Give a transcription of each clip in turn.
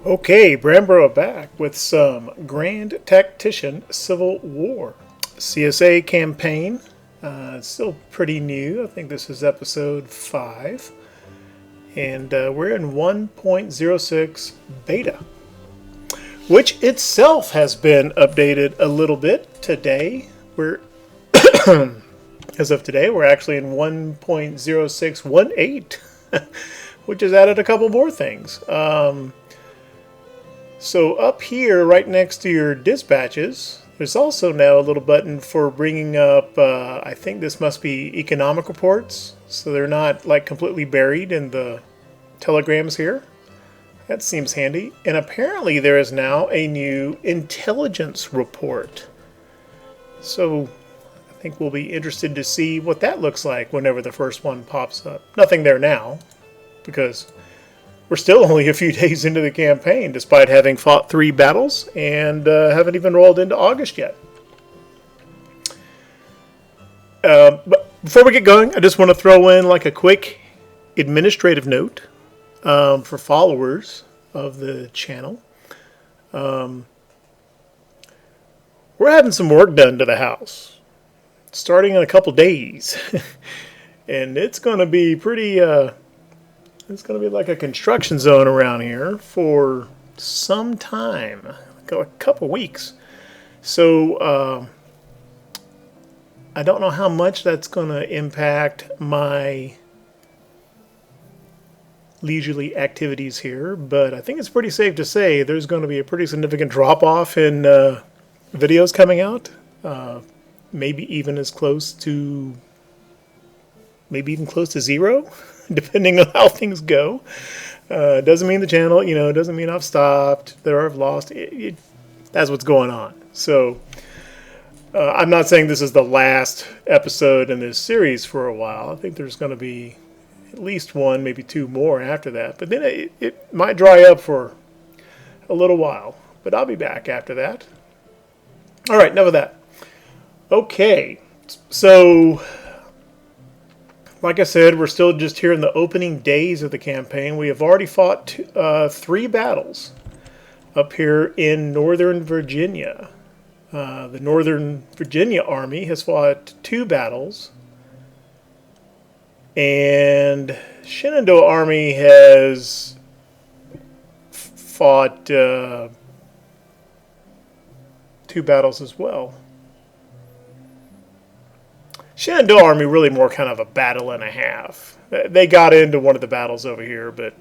Okay, Bramborough back with some Grand Tactician Civil War. CSA campaign. It's still pretty new. I think this is episode 5. And we're in 1.06 beta, which itself has been updated a little bit today. As of today, we're actually in 1.0618, which has added a couple more things. So up here, right next to your dispatches, there's also now a little button for bringing up, I think this must be economic reports, so they're not like completely buried in the telegrams here. That seems handy. And apparently there is now a new intelligence report. So I think we'll be interested to see what that looks like whenever the first one pops up. Nothing there now, because we're still only a few days into the campaign, despite having fought 3 battles and haven't even rolled into August yet. But before we get going, I just want to throw in like a quick administrative note for followers of the channel. We're having some work done to the house, starting in a couple days, and it's going to be pretty. It's going to be like a construction zone around here for some time, like a couple weeks. So I don't know how much that's going to impact my leisurely activities here, but I think it's pretty safe to say there's going to be a pretty significant drop-off in videos coming out. Maybe even close to 0. Depending on how things go. Doesn't mean the channel, doesn't mean I've stopped, or I've lost. That's what's going on. So I'm not saying this is the last episode in this series for a while. I think there's going to be at least 1, maybe 2 more after that. But then it might dry up for a little while. But I'll be back after that. All right, enough of that. Okay, so like I said, we're still just here in the opening days of the campaign. We have already fought 3 battles up here in Northern Virginia. The Northern Virginia Army has fought 2 battles. And Shenandoah Army has fought 2 battles as well. Shenandoah Army really more kind of a battle and a half. They got into one of the battles over here, but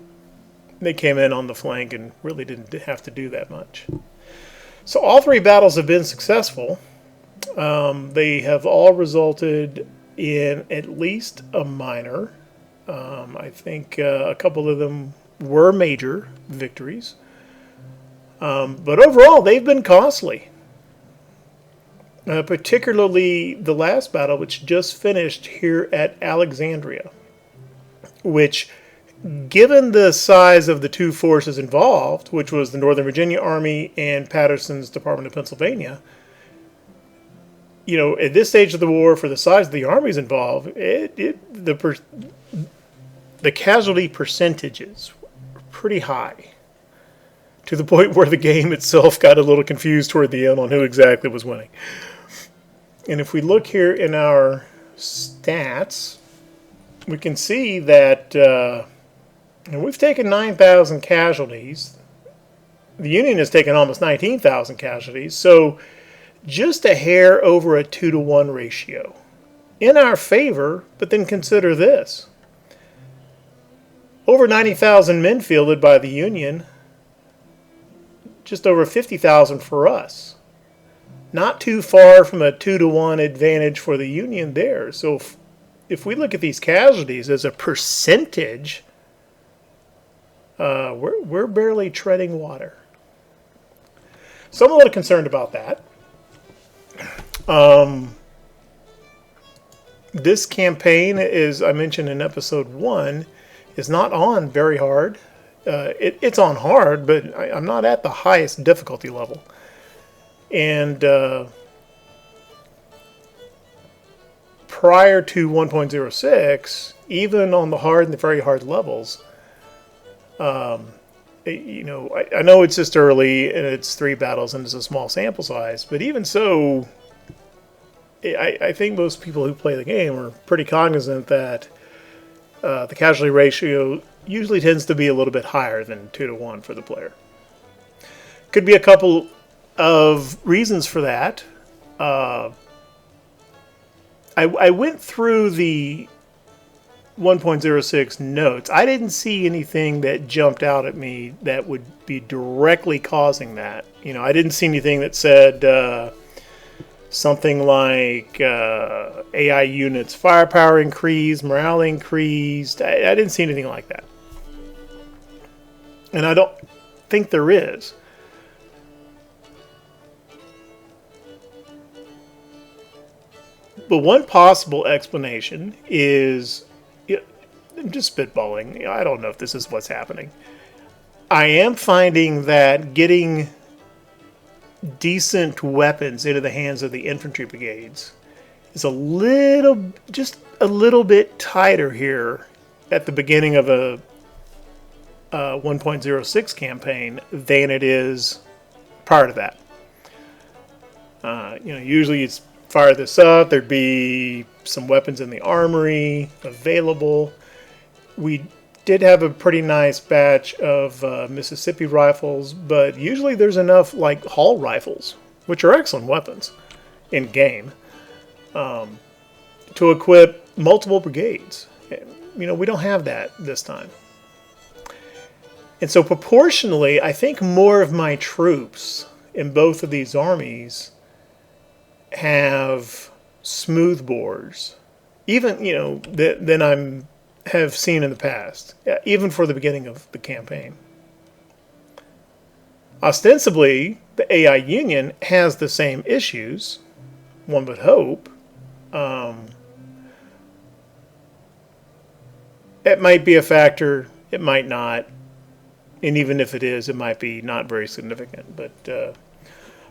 they came in on the flank and really didn't have to do that much. So all 3 battles have been successful. They have all resulted in at least a minor. I think a couple of them were major victories. But overall, they've been costly. Particularly the last battle, which just finished here at Alexandria, which, given the size of the 2 forces involved, which was the Northern Virginia Army and Patterson's Department of Pennsylvania, at this stage of the war, for the size of the armies involved, the casualty percentages were pretty high, to the point where the game itself got a little confused toward the end on who exactly was winning. And if we look here in our stats, we can see that we've taken 9,000 casualties. The Union has taken almost 19,000 casualties, so just a hair over a 2-to-1 ratio. In our favor, but then consider this. Over 90,000 men fielded by the Union, just over 50,000 for us. Not too far from a 2-to-1 advantage for the Union there. So if we look at these casualties as a percentage, we're barely treading water. So I'm a little concerned about that. This campaign, as I mentioned in episode 1, is not on very hard. It's on hard, but I'm not at the highest difficulty level. And prior to 1.06, even on the hard and the very hard levels, I know it's just early and it's 3 battles and it's a small sample size, but even so, I think most people who play the game are pretty cognizant that the casualty ratio usually tends to be a little bit higher than 2 to 1 for the player. Could be a couple of reasons for that. I went through the 1.06 notes. I didn't see anything that jumped out at me that would be directly causing that. I didn't see anything that said something like AI units firepower increased, morale increased. I didn't see anything like that. And I don't think there is. But one possible explanation is, I'm just spitballing. I don't know if this is what's happening. I am finding that getting decent weapons into the hands of the infantry brigades is just a little bit tighter here at the beginning of a 1.06 campaign than it is prior to that. Usually it's fire this up, there'd be some weapons in the armory available. We did have a pretty nice batch of Mississippi rifles, but usually there's enough like Hall rifles, which are excellent weapons in game, to equip multiple brigades. We don't have that this time. And so proportionally, I think more of my troops in both of these armies have smoothbores, even than I have seen in the past, even for the beginning of the campaign. Ostensibly, the AI Union has the same issues, one would hope. It might be a factor, it might not, and even if it is, it might be not very significant. But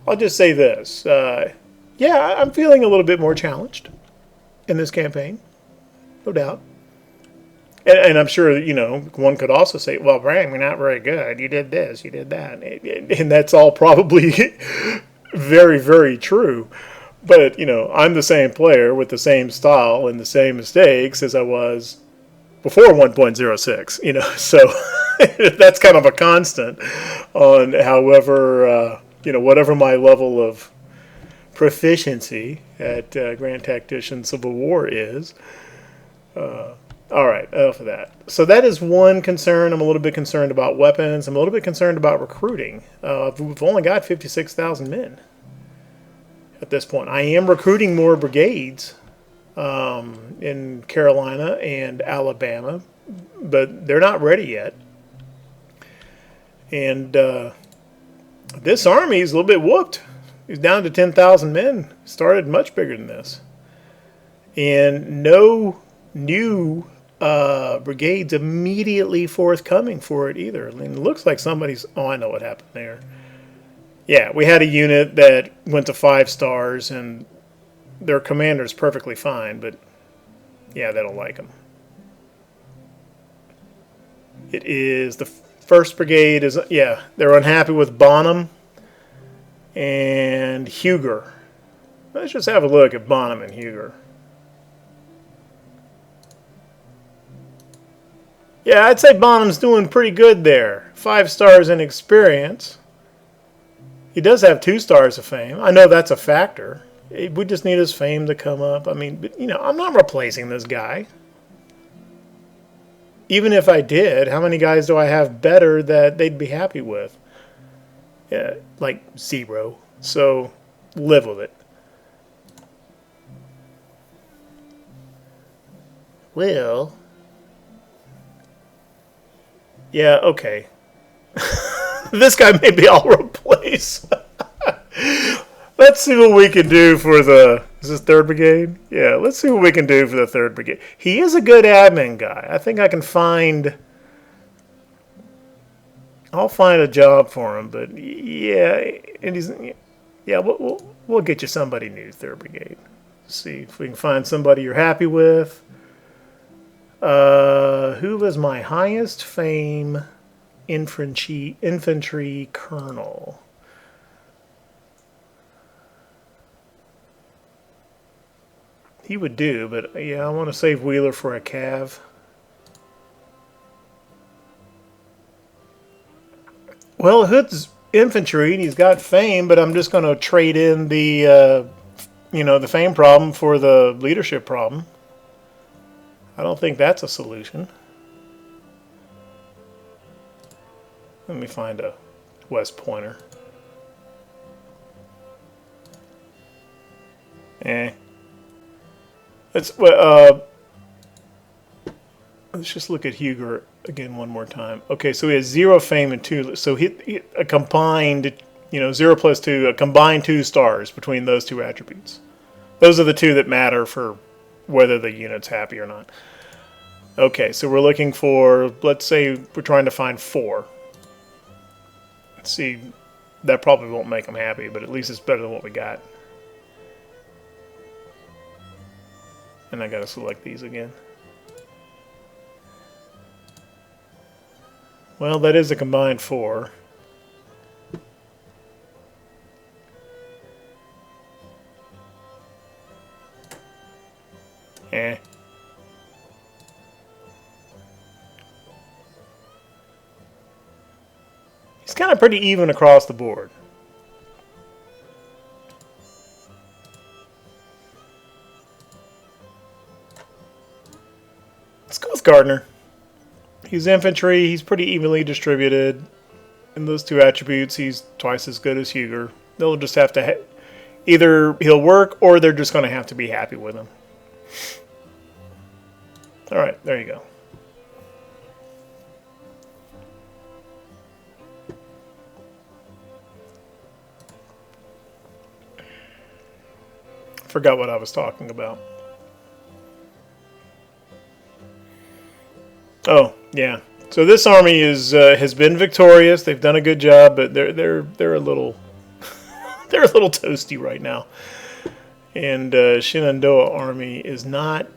I'll just say this. Yeah, I'm feeling a little bit more challenged in this campaign, no doubt. And I'm sure, one could also say, well, Brian, you're not very good. You did this, you did that. And that's all probably very, very true. But, I'm the same player with the same style and the same mistakes as I was before 1.06, so that's kind of a constant on whatever my level of proficiency at Grand Tactician Civil War is. All right, enough of that. So that is one concern. I'm a little bit concerned about weapons. I'm a little bit concerned about recruiting. We've only got 56,000 men at this point. I am recruiting more brigades in Carolina and Alabama, but they're not ready yet. And this army is a little bit whooped. He's down to 10,000 men. Started much bigger than this. And no new brigades immediately forthcoming for it either. I mean, it looks like somebody's... Oh, I know what happened there. Yeah, we had a unit that went to 5 stars, and their commander's perfectly fine, but yeah, they don't like him. It is the 1st Brigade is... Yeah, they're unhappy with Bonham and Huger. Let's just have a look at Bonham and Huger. Yeah, I'd say Bonham's doing pretty good there. 5 stars in experience. He does have 2 stars of fame. I know that's a factor. We just need his fame to come up. I mean, I'm not replacing this guy. Even if I did, how many guys do I have better that they'd be happy with? Yeah, like 0. So live with it. Well, yeah, okay. This guy maybe I'll replace. Let's see what we can do for the... Is this 3rd Brigade? Yeah, let's see what we can do for the 3rd Brigade. He is a good admin guy. I think I can find... I'll find a job for him, but yeah, and he's... Yeah, we'll get you somebody new, 3rd Brigade. See if we can find somebody you're happy with. Who was my highest fame infantry colonel. He would do, but yeah, I want to save Wheeler for a cav. Well, Hood's infantry, and he's got fame, but I'm just going to trade in the, the fame problem for the leadership problem. I don't think that's a solution. Let me find a West Pointer. Let's just look at Huger again one more time. Okay, so he has 0 fame and 2. So he a combined, 0 plus 2, a combined 2 stars between those 2 attributes. Those are the 2 that matter for whether the unit's happy or not. Okay, so we're looking for, let's say we're trying to find 4. Let's see, that probably won't make them happy, but at least it's better than what we got. And I gotta select these again. Well, that is a combined 4. It's kind of pretty even across the board. Let's go with Gardner. He's infantry, he's pretty evenly distributed. In those 2 attributes, he's twice as good as Huger. They'll just have to, either he'll work or they're just going to have to be happy with him. Alright, there you go. Forgot what I was talking about. Oh, yeah. So this army has been victorious. They've done a good job, but they're a little they're a little toasty right now. And Shenandoah army is not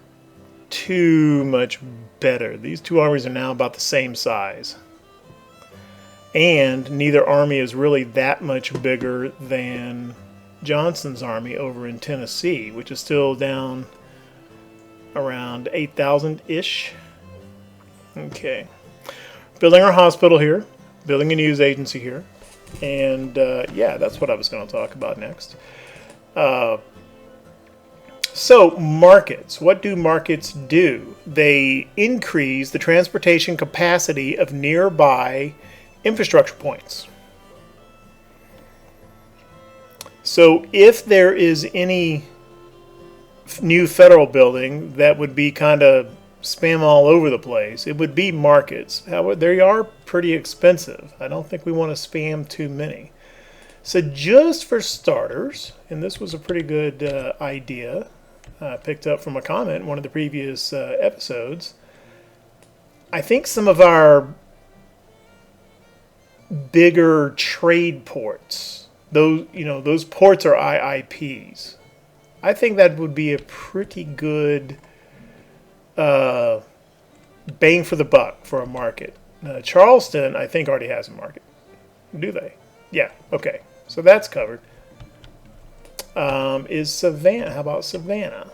too much better. These 2 armies are now about the same size. And neither army is really that much bigger than Johnston's army over in Tennessee, which is still down around 8,000-ish. Okay. Building our hospital here. Building a news agency here. And, yeah, that's what I was going to talk about next. So, markets. What do markets do? They increase the transportation capacity of nearby infrastructure points. So if there is any new federal building that would be kind of spam all over the place, it would be markets. However, they are pretty expensive. I don't think we want to spam too many. So just for starters, and this was a pretty good idea picked up from a comment in one of the previous episodes, I think some of our bigger trade ports, those ports are IIPs. I think that would be a pretty good bang for the buck for a market. Charleston, I think, already has a market. Do they? Yeah, okay. So that's covered. Is Savannah? How about Savannah?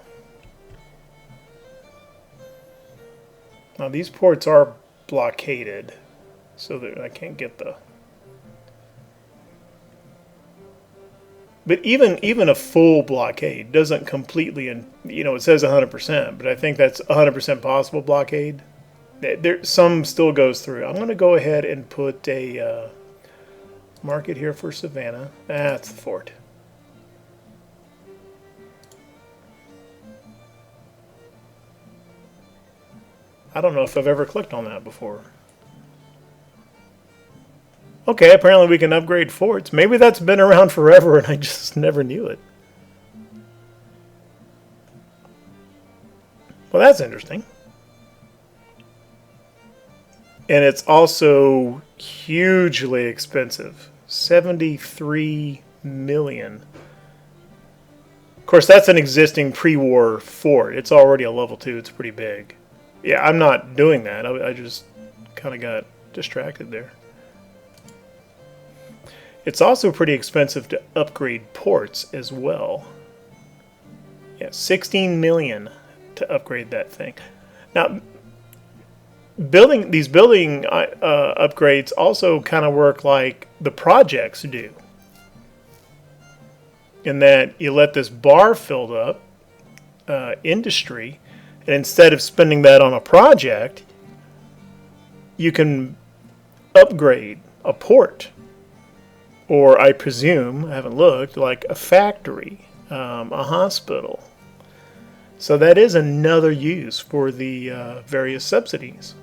Now, these ports are blockaded, so that I can't get the... But even a full blockade doesn't completely, it says 100%, but I think that's 100% possible blockade. Some still goes through. I'm going to go ahead and put a market here for Savannah. That's the fort. I don't know if I've ever clicked on that before. Okay, apparently we can upgrade forts. Maybe that's been around forever and I just never knew it. Well, that's interesting. And it's also hugely expensive. 73 million. Of course, that's an existing pre-war fort. It's already a level 2. It's pretty big. Yeah, I'm not doing that. I just kind of got distracted there. It's also pretty expensive to upgrade ports as well. Yeah, 16 million to upgrade that thing. Now, building upgrades also kind of work like the projects do, in that you let this bar fill up industry, and instead of spending that on a project, you can upgrade a port, or I presume, I haven't looked, like a factory, a hospital. So that is another use for the various subsidies.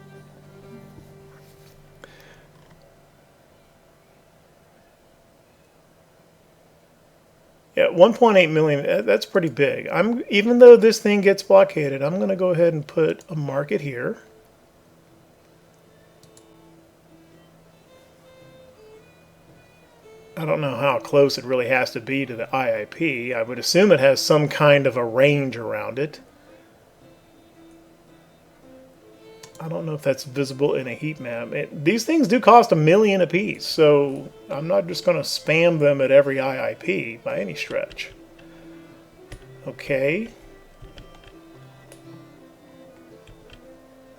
Yeah, 1.8 million, that's pretty big. Even though this thing gets blockaded, I'm going to go ahead and put a market here. I don't know how close it really has to be to the IIP. I would assume it has some kind of a range around it. I don't know if that's visible in a heat map. These things do cost $1 million a piece, so I'm not just going to spam them at every IIP by any stretch. Okay.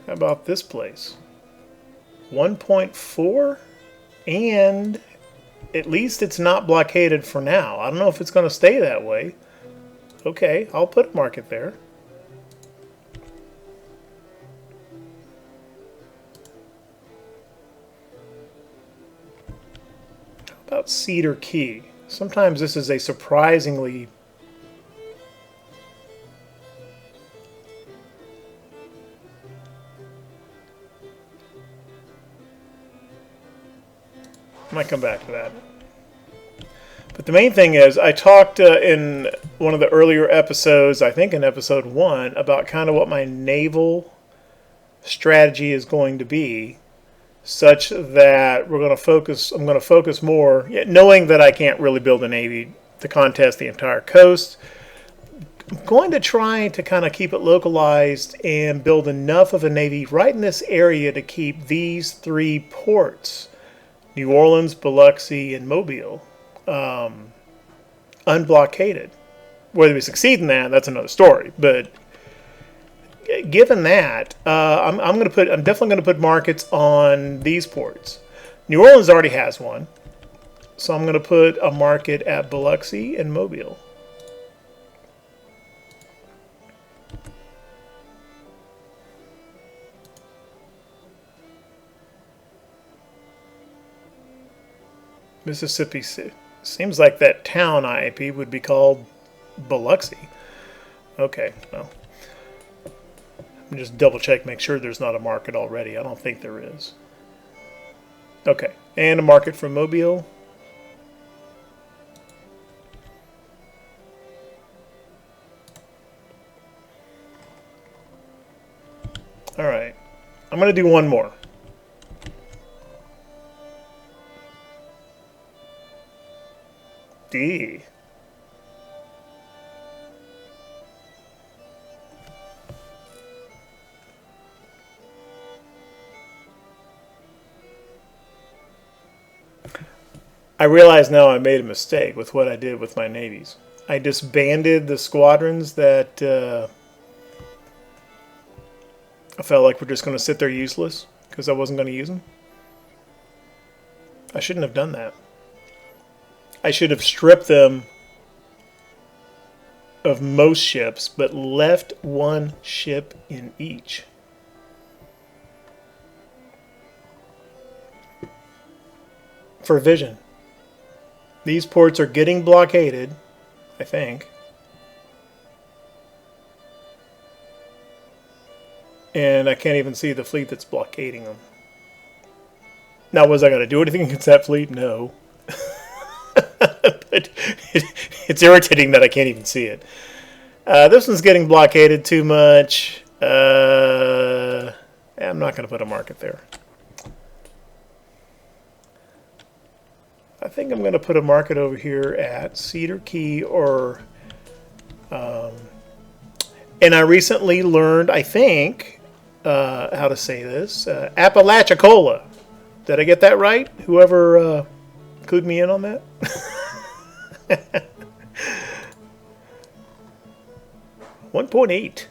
How about this place? 1.4, and at least it's not blockaded for now. I don't know if it's going to stay that way. Okay, I'll put a market there. How about Cedar Key? Sometimes this is a surprisingly I might come back to that. But the main thing is, I talked in one of the earlier episodes, I think in episode 1, about kind of what my naval strategy is going to be, such that I'm going to focus more, knowing that I can't really build a navy to contest the entire coast. I'm going to try to kind of keep it localized and build enough of a navy right in this area to keep these 3 ports, New Orleans, Biloxi, and Mobile, unblockaded. Whether we succeed in that, that's another story. But given that, I'm definitely going to put markets on these ports. New Orleans already has one, so I'm going to put a market at Biloxi and Mobile. Mississippi seems like that town IAP would be called Biloxi. Okay, well, just double check, make sure there's not a market already. I don't think there is. Okay, and a market for Mobile. All right, I'm going to do one more. D. I realize now I made a mistake with what I did with my navies. I disbanded the squadrons that I felt like were just going to sit there useless because I wasn't going to use them. I shouldn't have done that. I should have stripped them of most ships, but left one ship in each. For vision. These ports are getting blockaded, I think. And I can't even see the fleet that's blockading them. Now, was I going to do anything against that fleet? No. But it's irritating that I can't even see it. This one's getting blockaded too much. I'm not going to put a market there. I think I'm going to put a market over here at Cedar Key or... and I recently learned, I think, how to say this, Apalachicola. Did I get that right? Whoever Include me in on that? 1.8.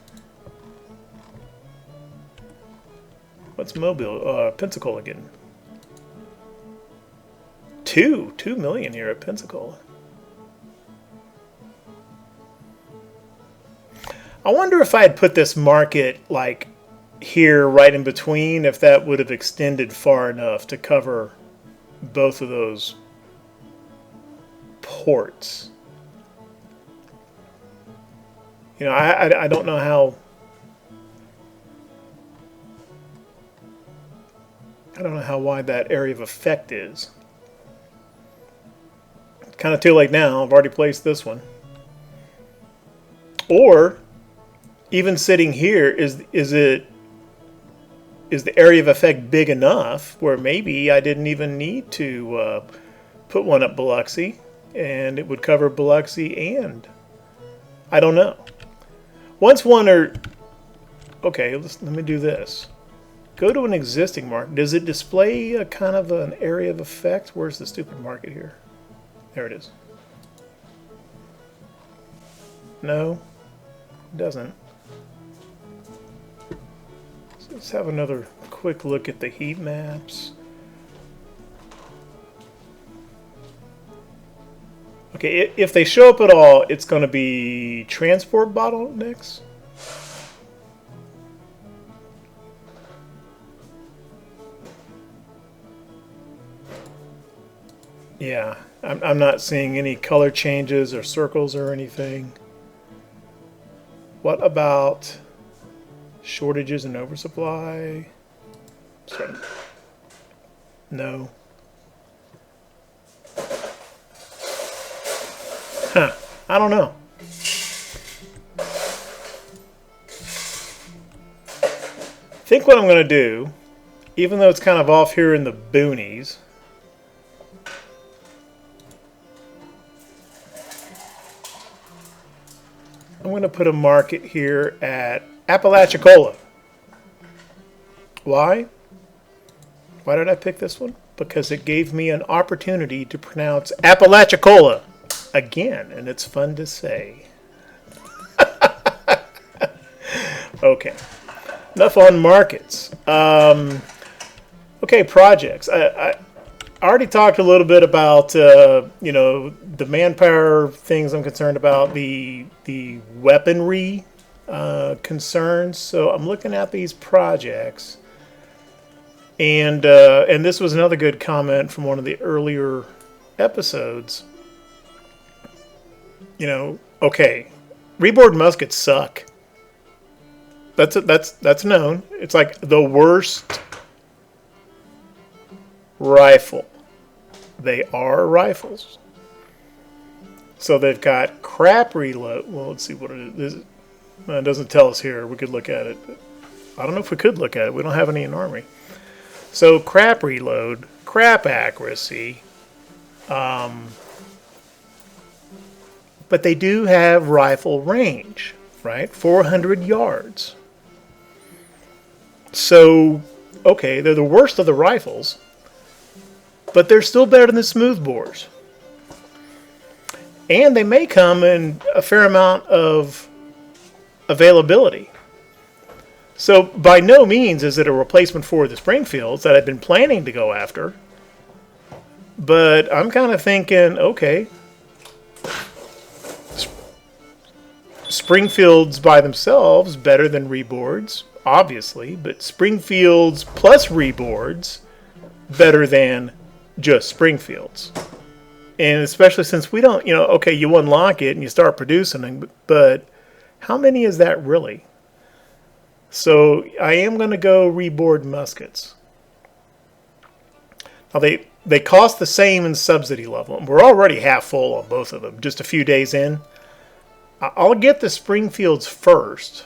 What's Mobile? Pensacola again. 2 million here at Pensacola. I wonder if I had put this market like here right in between, if that would have extended far enough to cover both of those ports. You know, I don't know how. I don't know how wide that area of effect is. It's kind of too late now. I've already placed this one. Or even sitting here, is the area of effect big enough where maybe I didn't even need to put one up Biloxi, and it would cover Biloxi, and I don't know. Once one or okay, let me do this. Go to an existing market. Does it display a kind of an area of effect? Where's the stupid market here? There it is. No, it doesn't. So let's have another quick look at the heat maps. Okay, if they show up at all, it's going to be transport bottlenecks. Yeah, I'm not seeing any color changes or circles or anything. What about shortages and oversupply? Sorry. No. Huh. I don't know. I think what I'm going to do, even though it's kind of off here in the boonies, I'm going to put a market here at Apalachicola. Why? Why did I pick this one? Because it gave me an opportunity to pronounce Apalachicola again, and it's fun to say. Okay, enough on markets. Okay, projects. I already talked a little bit about you know, the manpower things I'm concerned about, the weaponry concerns. So I'm looking at these projects, and this was another good comment from one of the earlier episodes. You know, okay, reboard muskets suck. That's known. It's like the worst rifle. They are rifles. So they've got crap reload. Well, let's see what it is. It doesn't tell us here. We could look at it. I don't know if we could look at it. We don't have any in Army. So crap reload, crap accuracy. But they do have rifle range, right? 400 yards. So, okay, they're the worst of the rifles, but they're still better than the smoothbores. And they may come in a fair amount of availability. So by no means is it a replacement for the Springfields that I've been planning to go after. But I'm kind of thinking, okay, Springfields by themselves better than reboards, obviously, but Springfields plus reboards better than just Springfields. And especially since we don't, you know, okay, you unlock it and you start producing them, but how many is that really? So I am going to go reboard muskets. Now they cost the same in subsidy level. We're already half full on both of them, just a few days in. I'll get the Springfields first,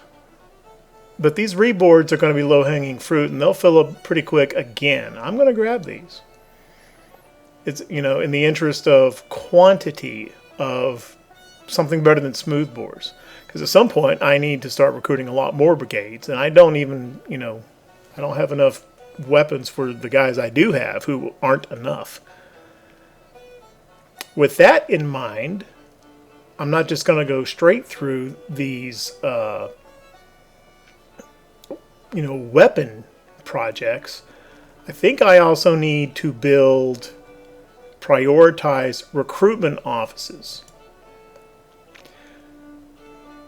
but these reboards are going to be low-hanging fruit, and they'll fill up pretty quick again. I'm going to grab these. It's, you know, in the interest of quantity of something better than smoothbores. Because at some point, I need to start recruiting a lot more brigades, and I don't even, you know, I don't have enough weapons for the guys I do have who aren't enough. With that in mind, I'm not just going to go straight through these, weapon projects. I think I also need to prioritize recruitment offices.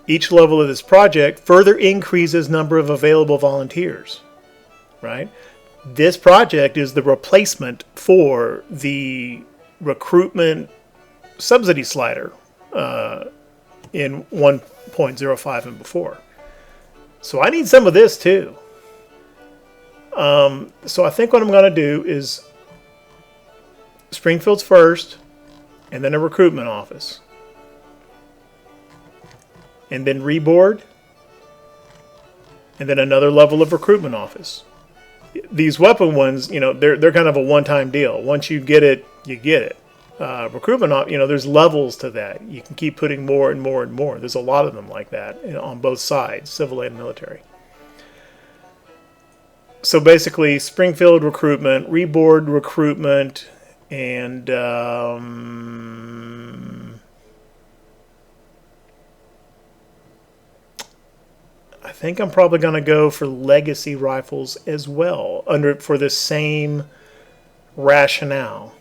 Each level of this project further increases number of available volunteers, right? This project is the replacement for the recruitment subsidy slider in 1.05 and before. So I need some of this too. So I think what I'm going to do is Springfield's first, and then a recruitment office. And then reboard, and then another level of recruitment office. These weapon ones, they're kind of a one-time deal. Once you get it, you get it. Recruitment, there's levels to that. You can keep putting more and more and more. There's a lot of them like that on both sides, civil and military. So basically, Springfield recruitment, reboard recruitment, and I think I'm probably going to go for legacy rifles as well, for the same rationale.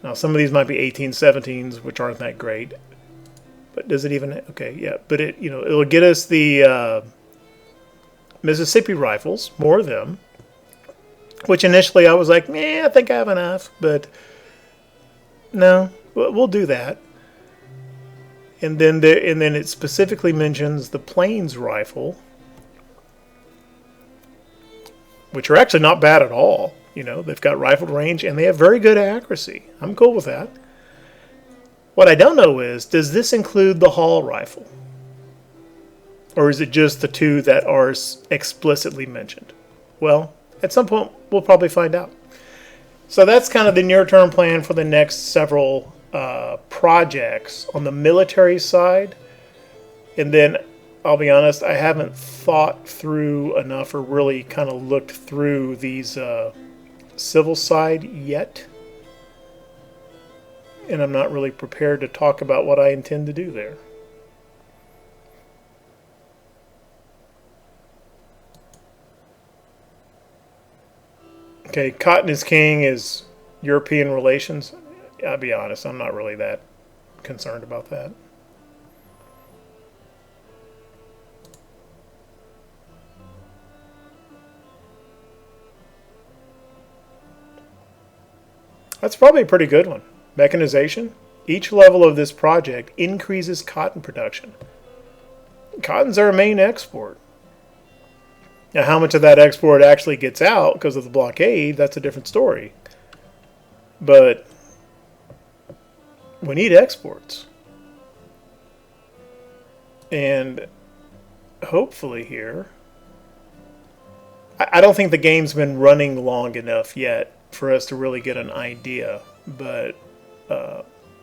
Now, some of these might be 1817s, which aren't that great. But does it even? Okay, yeah. But it'll get us the Mississippi rifles, more of them. Which initially I was like, I think I have enough, but no, we'll do that. And then it specifically mentions the Plains rifle, which are actually not bad at all. They've got rifled range and they have very good accuracy. I'm cool with that. What I don't know is, does this include the Hall rifle? Or is it just the two that are explicitly mentioned? Well, at some point, we'll probably find out. So that's kind of the near-term plan for the next several projects on the military side. And then, I'll be honest, I haven't thought through enough or really kind of looked through these civil side yet. And I'm not really prepared to talk about what I intend to do there. Okay, Cotton is King is European relations. I'll be honest, I'm not really that concerned about that. That's probably a pretty good one. Mechanization. Each level of this project increases cotton production. Cotton's our main export. Now, how much of that export actually gets out because of the blockade, that's a different story. But we need exports. And hopefully here, I don't think the game's been running long enough yet for us to really get an idea. But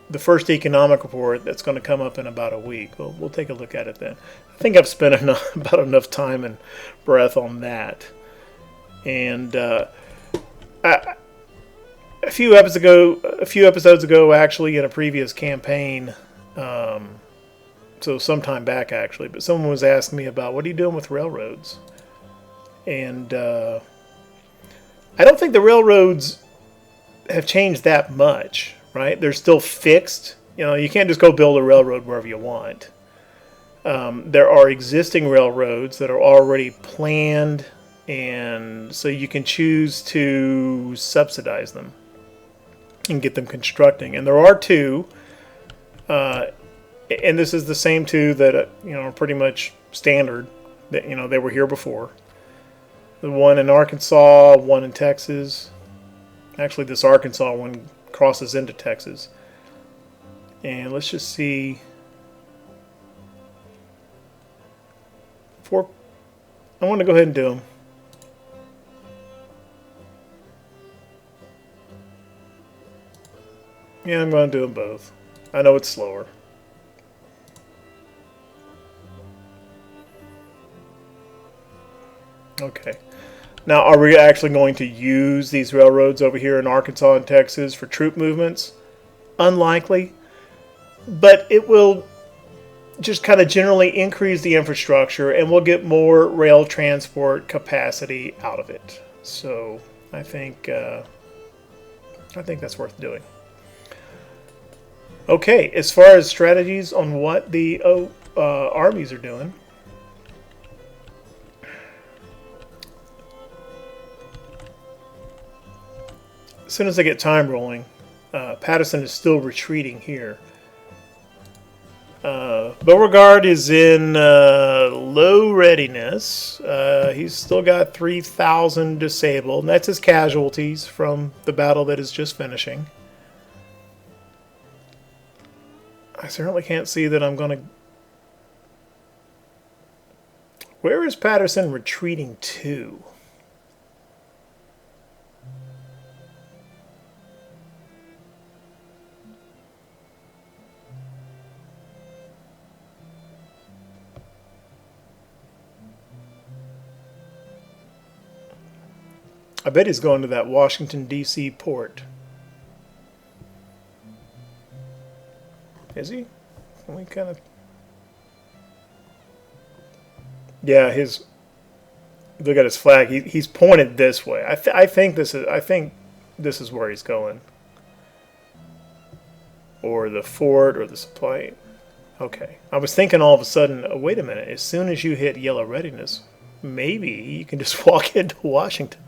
the first economic report that's going to come up in about a week, we'll take a look at it then. I think I've spent about enough time and breath on that. And a few episodes ago, actually, in a previous campaign, so some time back actually, but someone was asking me about what are you doing with railroads, and I don't think the railroads have changed that much, right? They're still fixed. You can't just go build a railroad wherever you want. There are existing railroads that are already planned, and so you can choose to subsidize them and get them constructing. And there are two, and this is the same two that are pretty much standard. That they were here before. The one in Arkansas, one in Texas. Actually, this Arkansas one crosses into Texas. And let's just see. I want to go ahead and do them. Yeah, I'm going to do them both. I know it's slower. Okay. Now, are we actually going to use these railroads over here in Arkansas and Texas for troop movements? unlikely, but it will just kind of generally increase the infrastructure, and we'll get more rail transport capacity out of it. So I think that's worth doing. Okay, as far as strategies on what the armies are doing, as soon as I get time rolling, Patterson is still retreating here. Beauregard is in low readiness. He's still got 3,000 disabled, and that's his casualties from the battle that is just finishing. I certainly can't see that I'm going to... Where is Patterson retreating to? I bet he's going to that Washington, D.C. port. Is he? We kind of... Yeah, his... Look at his flag. He's pointed this way. I think this is where he's going. Or the fort or the supply. Okay. I was thinking all of a sudden, oh, wait a minute. As soon as you hit yellow readiness, maybe you can just walk into Washington.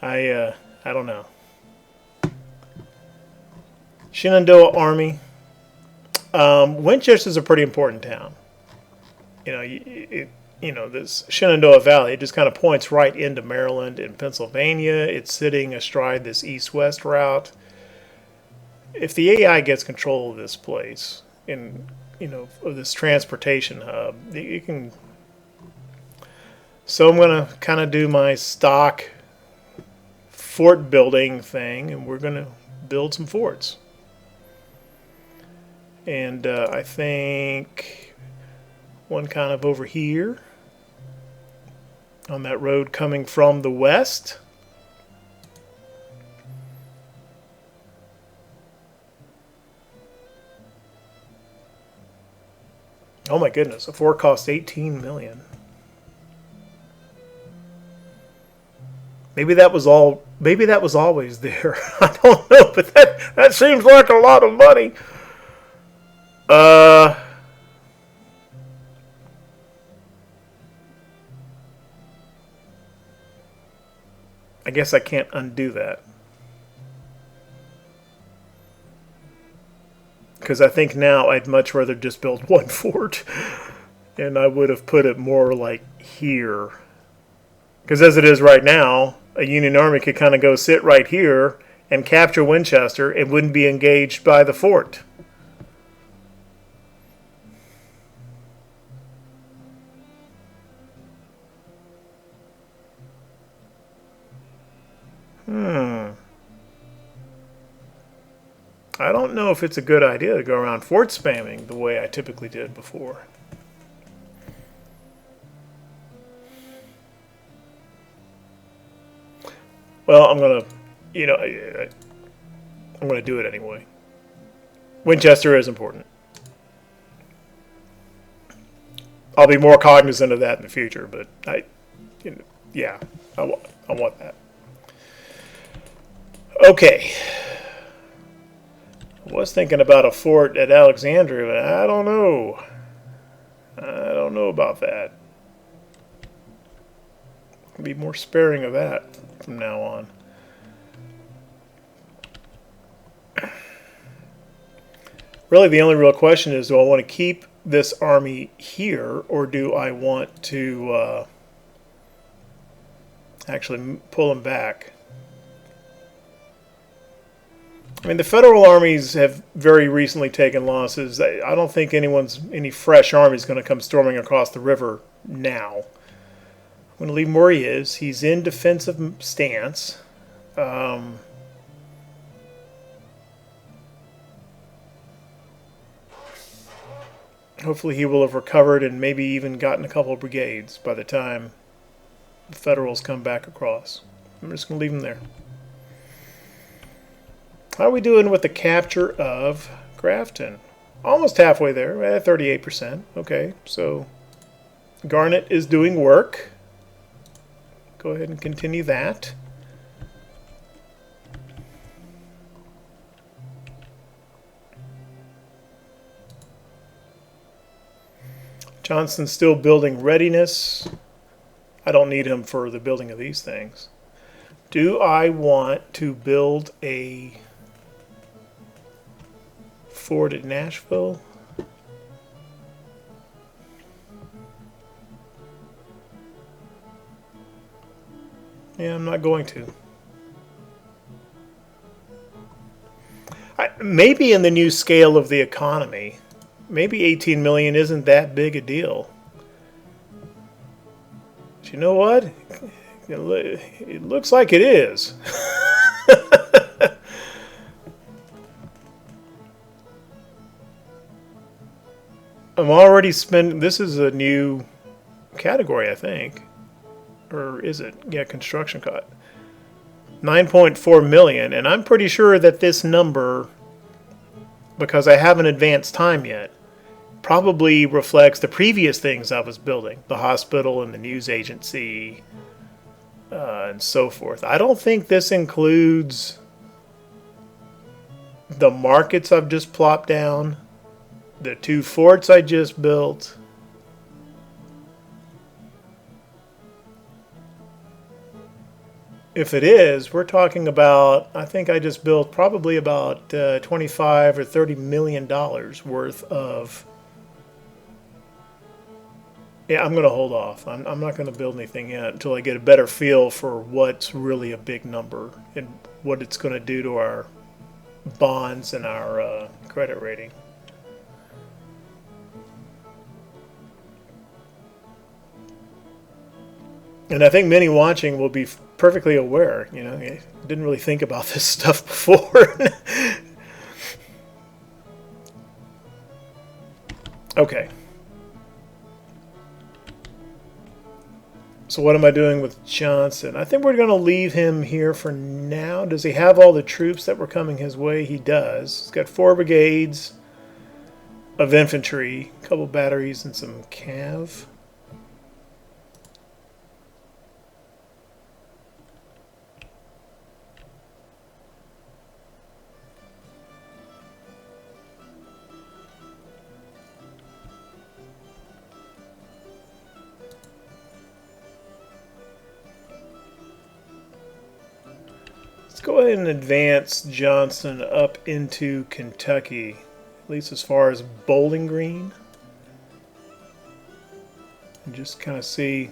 I don't know. Shenandoah Army. Winchester's a pretty important town. This Shenandoah Valley, it just kind of points right into Maryland and Pennsylvania. It's sitting astride this east-west route. If the AI gets control of this place, of this transportation hub, you can... So I'm going to kind of do my stock fort building thing, and we're going to build some forts. And I think one kind of over here on that road coming from the west. Oh my goodness, a fort cost $18 million. Maybe that was always there. I don't know, but that seems like a lot of money. I guess I can't undo that. Because I think now I'd much rather just build one fort. And I would have put it more like here. Because as it is right now, a Union Army could kind of go sit right here and capture Winchester and wouldn't be engaged by the fort. I don't know if it's a good idea to go around fort spamming the way I typically did before. Well, I'm gonna do it anyway. Winchester is important. I'll be more cognizant of that in the future, but I want that. Okay. I was thinking about a fort at Alexandria, but I don't know. I don't know about that. I'll be more sparing of that from now on. Really, the only real question is, do I want to keep this army here, or do I want to actually pull them back? I mean, the federal armies have very recently taken losses. I don't think any fresh army is going to come storming across the river now. I'm going to leave him where he is. He's in defensive stance. Hopefully he will have recovered and maybe even gotten a couple of brigades by the time the Federals come back across. I'm just going to leave him there. How are we doing with the capture of Grafton? Almost halfway there, at 38%. Okay, so Garnet is doing work. Go ahead and continue that. Johnson's still building readiness. I don't need him for the building of these things. Do I want to build a fort at Nashville? Yeah, I'm not going to. Maybe in the new scale of the economy, maybe 18 million isn't that big a deal. But you know what? It looks like it is. I'm already spending. This is a new category, I think. Or is it? Yeah, construction cut. 9.4 million. And I'm pretty sure that this number, because I haven't advanced time yet, probably reflects the previous things I was building. The hospital and the news agency and so forth. I don't think this includes the markets I've just plopped down, the 2 forts I just built. If it is, we're talking about, I think I just built probably about 25 or 30 million dollars worth of. Yeah, I'm going to hold off. I'm not going to build anything yet until I get a better feel for what's really a big number and what it's going to do to our bonds and our credit rating. And I think many watching will be perfectly aware. You know, I didn't really think about this stuff before. Okay. So what am I doing with Johnson? I think we're going to leave him here for now. Does he have all the troops that were coming his way? He does. He's got 4 brigades of infantry, a couple batteries, and some cav. Go ahead and advance Johnson up into Kentucky, at least as far as Bowling Green. And just kind of see.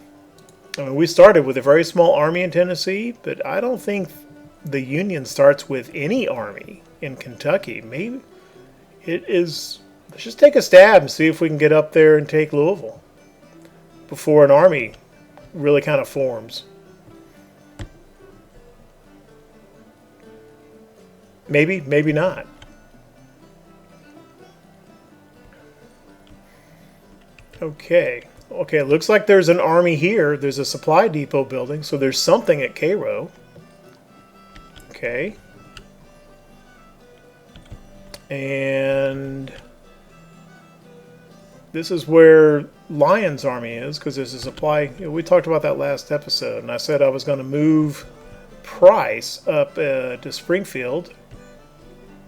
I mean, we started with a very small army in Tennessee, but I don't think the Union starts with any army in Kentucky. Maybe it is. Let's just take a stab and see if we can get up there and take Louisville before an army really kind of forms. Maybe, maybe not. Okay. Okay, it looks like there's an army here. There's a supply depot building, so there's something at Cairo. Okay. And this is where Lyon's army is, because there's a supply. You know, we talked about that last episode, and I said I was going to move Price up to Springfield.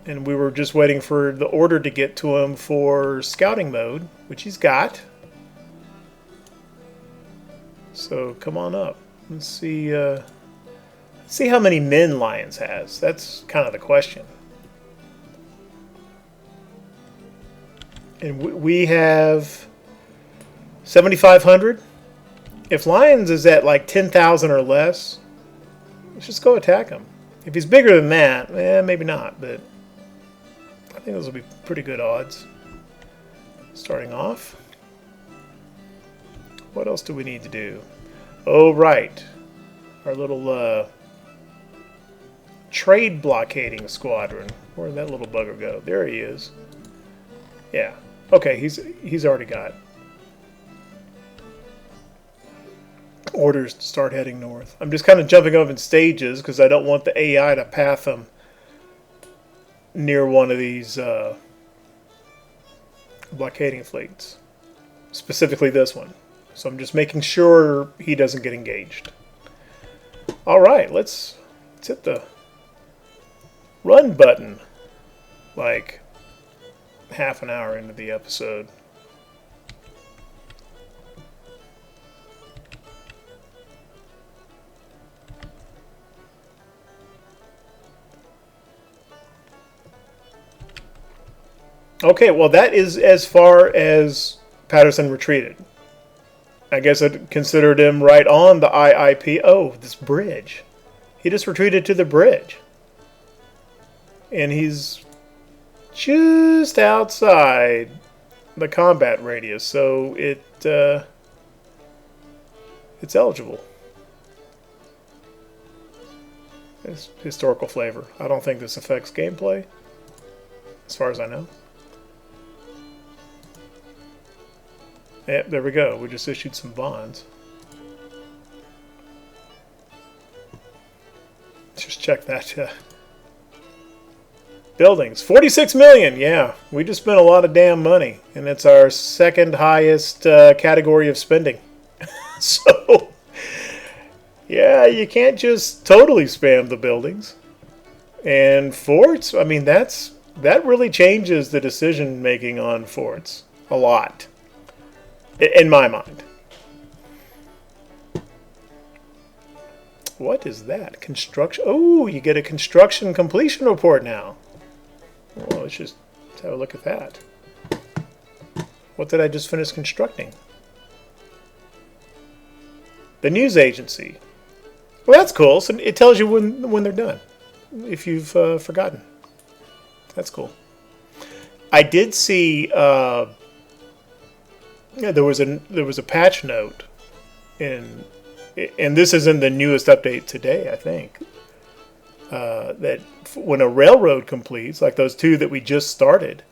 And we were just waiting for the order to get to him for scouting mode, which he's got. So come on up. Let's see how many men Lyons has. That's kind of the question. And we have 7,500. If Lyons is at like 10,000 or less, let's just go attack him. If he's bigger than that, maybe not, but I think those will be pretty good odds. Starting off. What else do we need to do? Oh, right. Our little trade blockading squadron. Where'd that little bugger go? There he is. Yeah. Okay, he's already got orders to start heading north. I'm just kind of jumping up in stages because I don't want the AI to path them near one of these blockading fleets, specifically this one. So I'm just making sure he doesn't get engaged. All right, let's hit the run button like half an hour into the episode. Okay, well that is as far as Patterson retreated. I guess I'd considered him right on the IIP. Oh, this bridge. He just retreated to the bridge. And he's just outside the combat radius, so it's eligible. It's historical flavor. I don't think this affects gameplay, as far as I know. Yep, there we go. We just issued some bonds. Let's just check that. Buildings. 46 million! Yeah, we just spent a lot of damn money. And it's our second highest category of spending. So, yeah, you can't just totally spam the buildings. And forts, I mean, that really changes the decision making on forts. A lot. In my mind. What is that? Construction. Oh, you get a construction completion report now. Well, let's just have a look at that. What did I just finish constructing? The news agency. Well, that's cool. So it tells you when they're done, if you've forgotten. That's cool. I did see. Yeah, there was a patch note, and this is in the newest update today, I think. That when a railroad completes, like those two that we just started,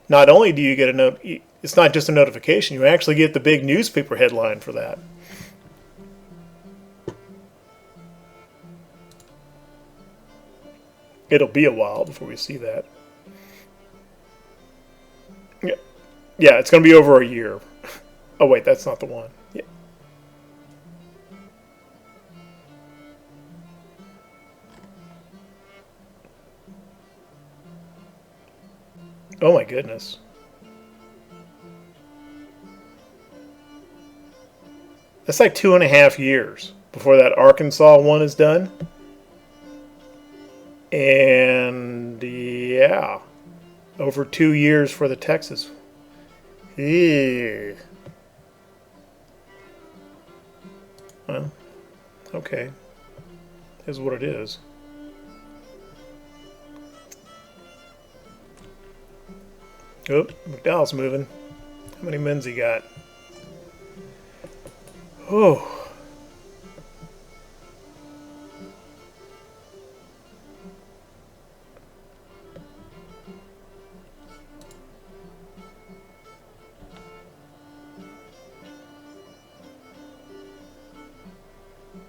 not only do you get a note, it's not just a notification. You actually get the big newspaper headline for that. It'll be a while before we see that. Yeah, it's going to be over a year. Oh, wait, that's not the one. Yeah. Oh, my goodness. That's like 2.5 years before that Arkansas one is done. And, yeah, over 2 years for the Texas. Ew. Well, okay. Is what it is. Oh, McDowell's moving. How many men's he got? Oh.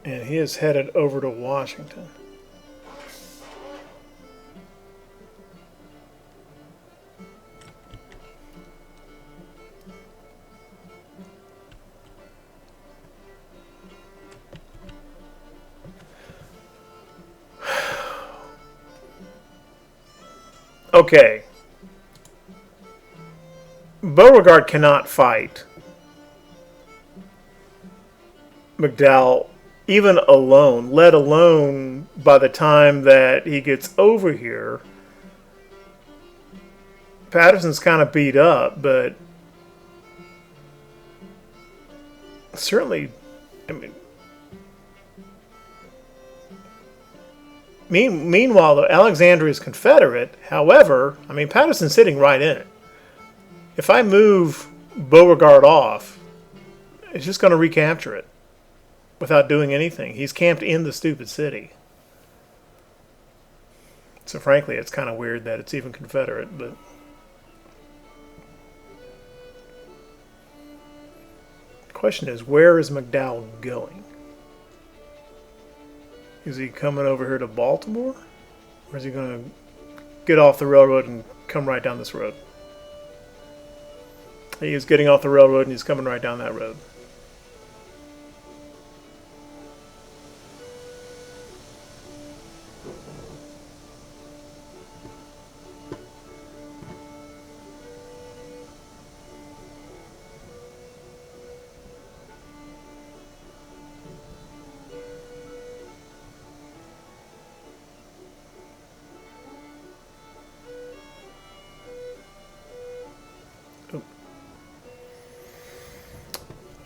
And he is headed over to Washington. Okay. Beauregard cannot fight McDowell even alone, let alone by the time that he gets over here. Patterson's kind of beat up, but certainly, I mean, meanwhile, though, Alexandria is Confederate. However, I mean, Patterson's sitting right in it. If I move Beauregard off, it's just going to recapture it without doing anything. He's camped in the stupid city. So frankly, it's kind of weird that it's even Confederate, but the question is, where is McDowell going? Is he coming over here to Baltimore? Or is he going to get off the railroad and come right down this road. He is getting off the railroad and he's coming right down that road.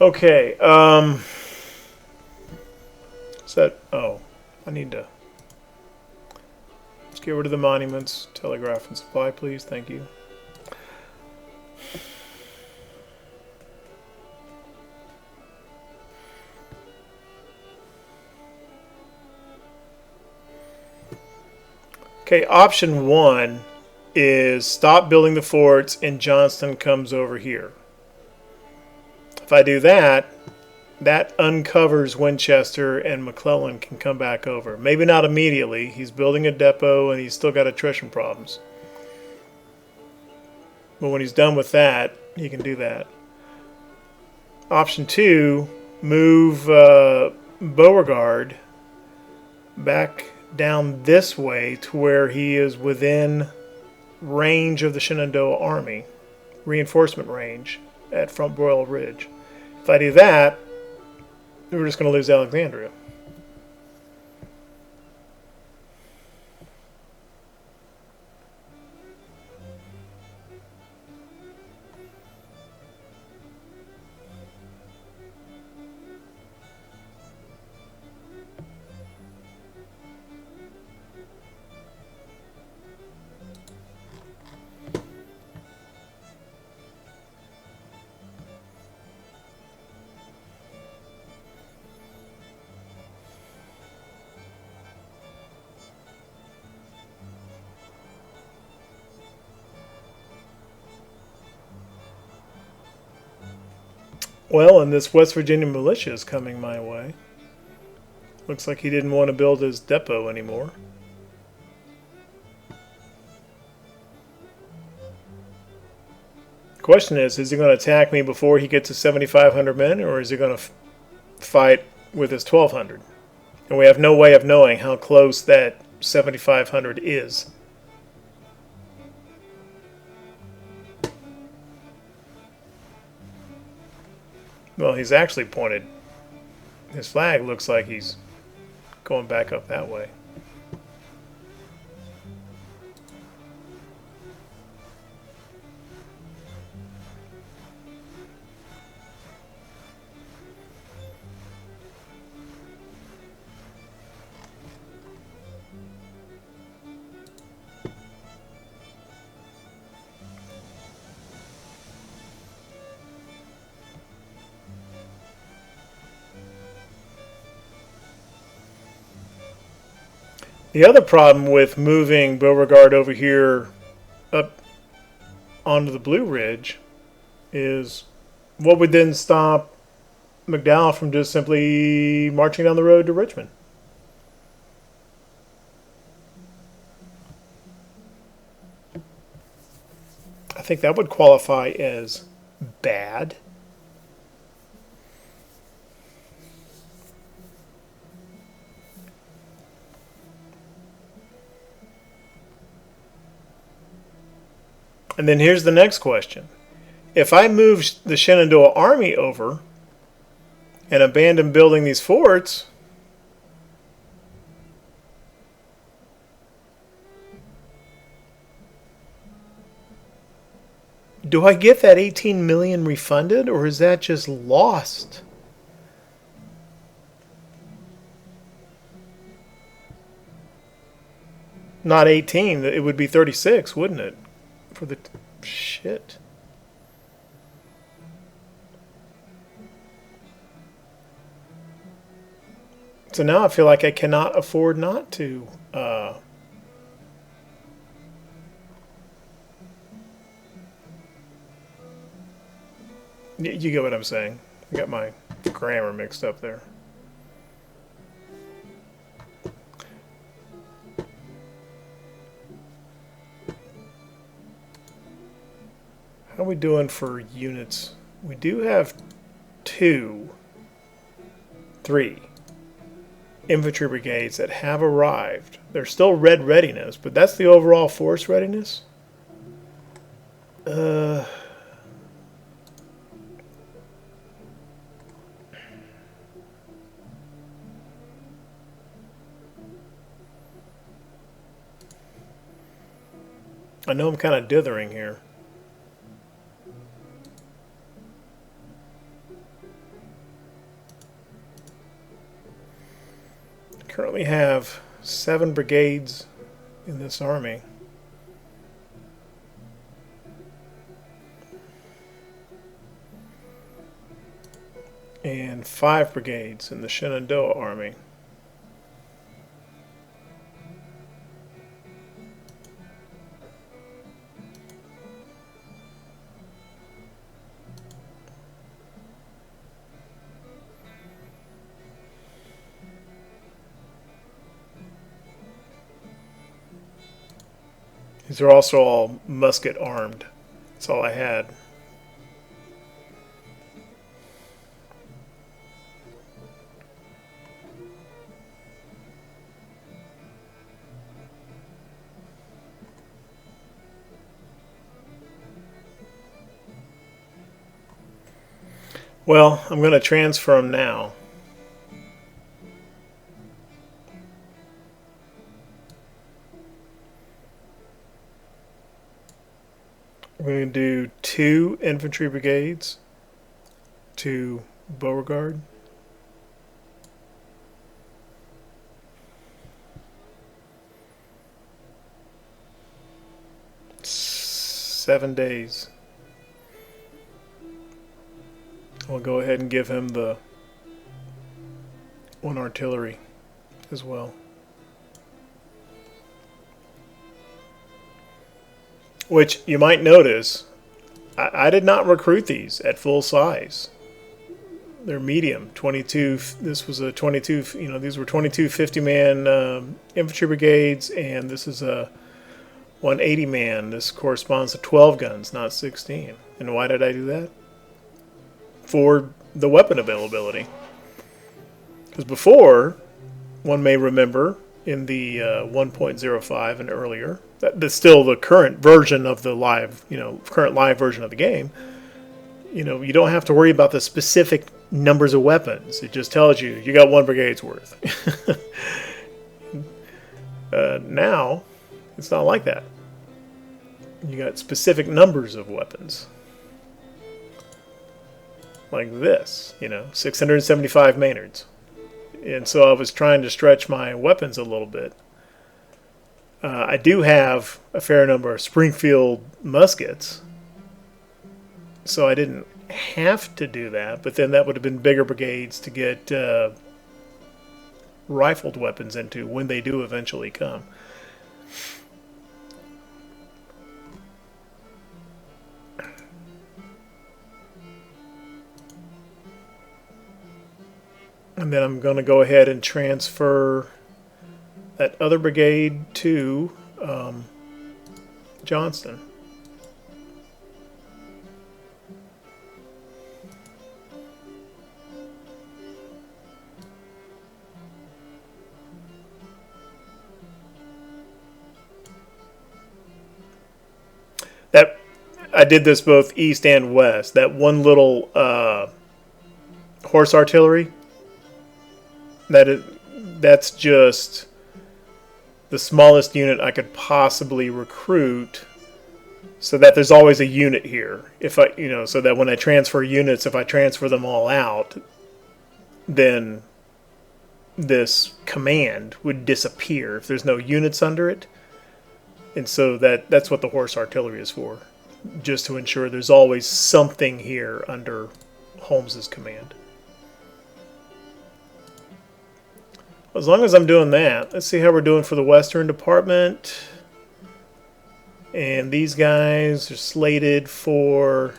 Okay, set, oh, I need to, let's get rid of the monuments, telegraph and supply, please, thank you. Okay, option 1 is stop building the forts and Johnston comes over here. If I do that, that uncovers Winchester and McClellan can come back over. Maybe not immediately. He's building a depot and he's still got attrition problems. But when he's done with that, he can do that. Option 2, move Beauregard back down this way to where he is within range of the Shenandoah Army, reinforcement range at Front Royal Ridge. If I do that, we're just going to lose Alexandria. Well, and this West Virginia militia is coming my way. Looks like he didn't want to build his depot anymore. Question is he going to attack me before he gets to 7,500 men, or is he going to fight with his 1,200? And we have no way of knowing how close that 7,500 is. Well, he's actually pointed. His flag looks like he's going back up that way. The other problem with moving Beauregard over here up onto the Blue Ridge is what would then stop McDowell from just simply marching down the road to Richmond. I think that would qualify as bad. And then here's the next question. If I move the Shenandoah Army over and abandon building these forts, do I get that 18 million refunded, or is that just lost? Not 18, it would be 36, wouldn't it? For the shit. So now I feel like I cannot afford not to. You get what I'm saying. I got my grammar mixed up there. How are we doing for units? We do have 3 infantry brigades that have arrived. They're still red readiness, but that's the overall force readiness. I know I'm kind of dithering here. Currently have 7 brigades in this army. And 5 brigades in the Shenandoah army. These are also all musket armed. That's all I had. Well, I'm going to transfer them now. We're going to do 2 infantry brigades to Beauregard. Seven days. I'll go ahead and give him the 1 artillery as well. Which you might notice, I did not recruit these at full size. They're medium, 22. This was a 22. These were 22 50-man infantry brigades, and this is a 180-man. This corresponds to 12 guns, not 16. And why did I do that? For the weapon availability. Because before, one may remember in the 1.05 and earlier, that's still the current version of the live, current live version of the game. You don't have to worry about the specific numbers of weapons. It just tells you got 1 brigade's worth. Now, it's not like that. You got specific numbers of weapons. Like this, 675 Maynards. And so I was trying to stretch my weapons a little bit. I do have a fair number of Springfield muskets, so I didn't have to do that, but then that would have been bigger brigades to get rifled weapons into when they do eventually come. And then I'm going to go ahead and transfer that other brigade to Johnston. That I did this both east and west. That one little horse artillery, that's just the smallest unit I could possibly recruit, so that there's always a unit here. If I, so that when I transfer units, if I transfer them all out, then this command would disappear if there's no units under it. And so that's what the horse artillery is for, just to ensure there's always something here under Holmes's command. As long as I'm doing that, let's see how we're doing for the Western Department. And these guys are slated for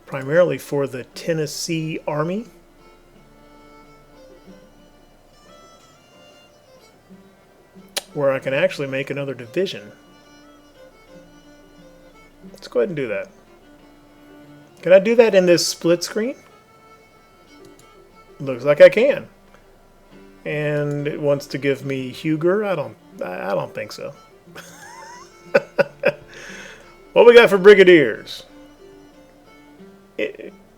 primarily for the Tennessee Army. Where I can actually make another division. Let's go ahead and do that. Can I do that in this split screen? Looks like I can. And it wants to give me Huger. I don't think so. What we got for brigadiers?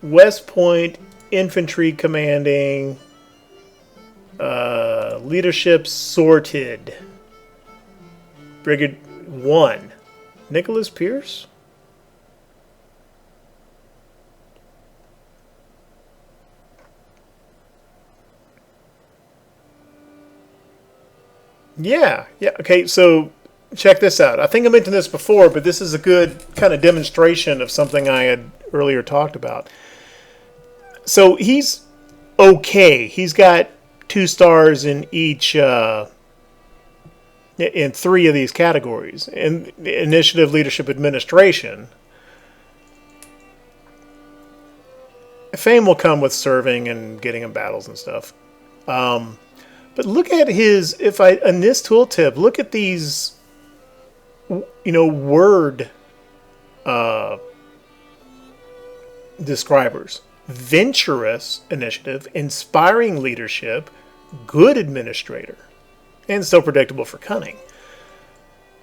West Point infantry commanding. Leadership sorted. Brigade 1. Nicholas Pierce? Yeah. Okay, so check this out. I think I mentioned this before, but this is a good kind of demonstration of something I had earlier talked about. So he's okay. He's got 2 stars in each, in 3 of these categories. In initiative, leadership, administration. Fame will come with serving and getting in battles and stuff. But look at his, in this tooltip, look at these, word describers. Venturous initiative, inspiring leadership, good administrator, and still predictable for cunning.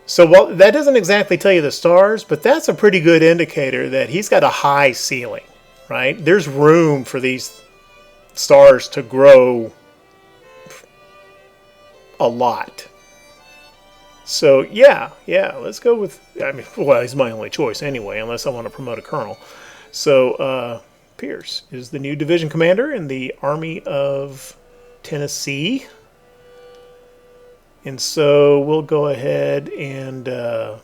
So while that doesn't exactly tell you the stars, but that's a pretty good indicator that he's got a high ceiling, right? There's room for these stars to grow a lot. So yeah, let's go with, he's my only choice anyway, unless I want to promote a colonel. So Pierce is the new division commander in the Army of Tennessee. And so we'll go ahead and now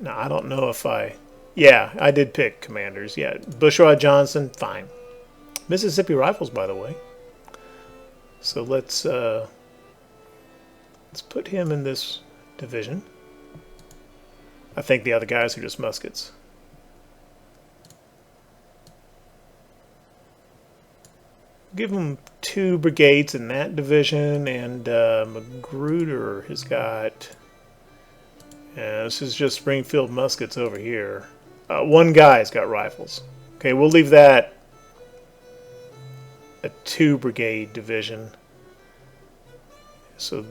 I don't know if I did pick commanders. Yeah, Bushrod Johnson, fine. Mississippi Rifles, by the way. So let's put him in this division. I think the other guys are just muskets. Give him 2 brigades in that division, and Magruder has got. This is just Springfield muskets over here. 1 guy's got rifles. Okay, we'll leave that a 2 brigade division. So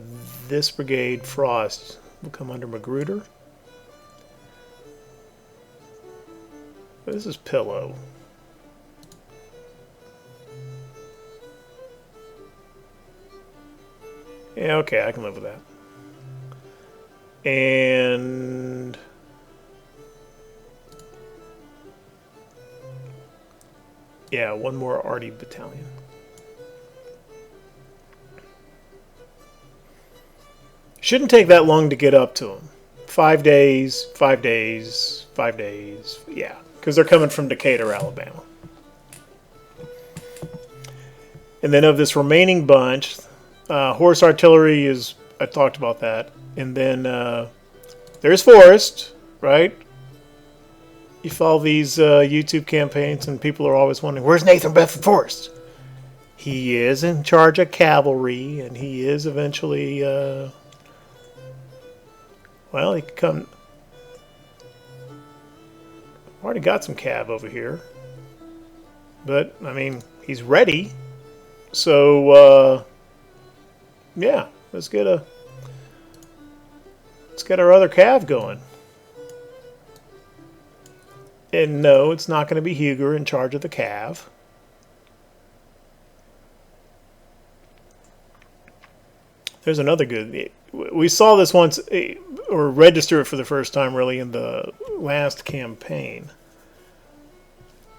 this brigade, Frost, will come under Magruder. This is Pillow. Yeah, okay, I can live with that. And yeah, 1 more Artie battalion. Shouldn't take that long to get up to them. 5 days, 5 days, 5 days. Yeah, because they're coming from Decatur, Alabama. And then of this remaining bunch, horse artillery is, I talked about that. And then there's Forrest, right? You follow these YouTube campaigns and people are always wondering, where's Nathan Bedford Forrest? He is in charge of cavalry, and he is eventually, he could come. Already got some cav over here. But, he's ready. So, yeah, let's get our other cav going. And no, it's not going to be Huger in charge of the cav. There's another good. We saw this once, or register it for the first time really in the last campaign.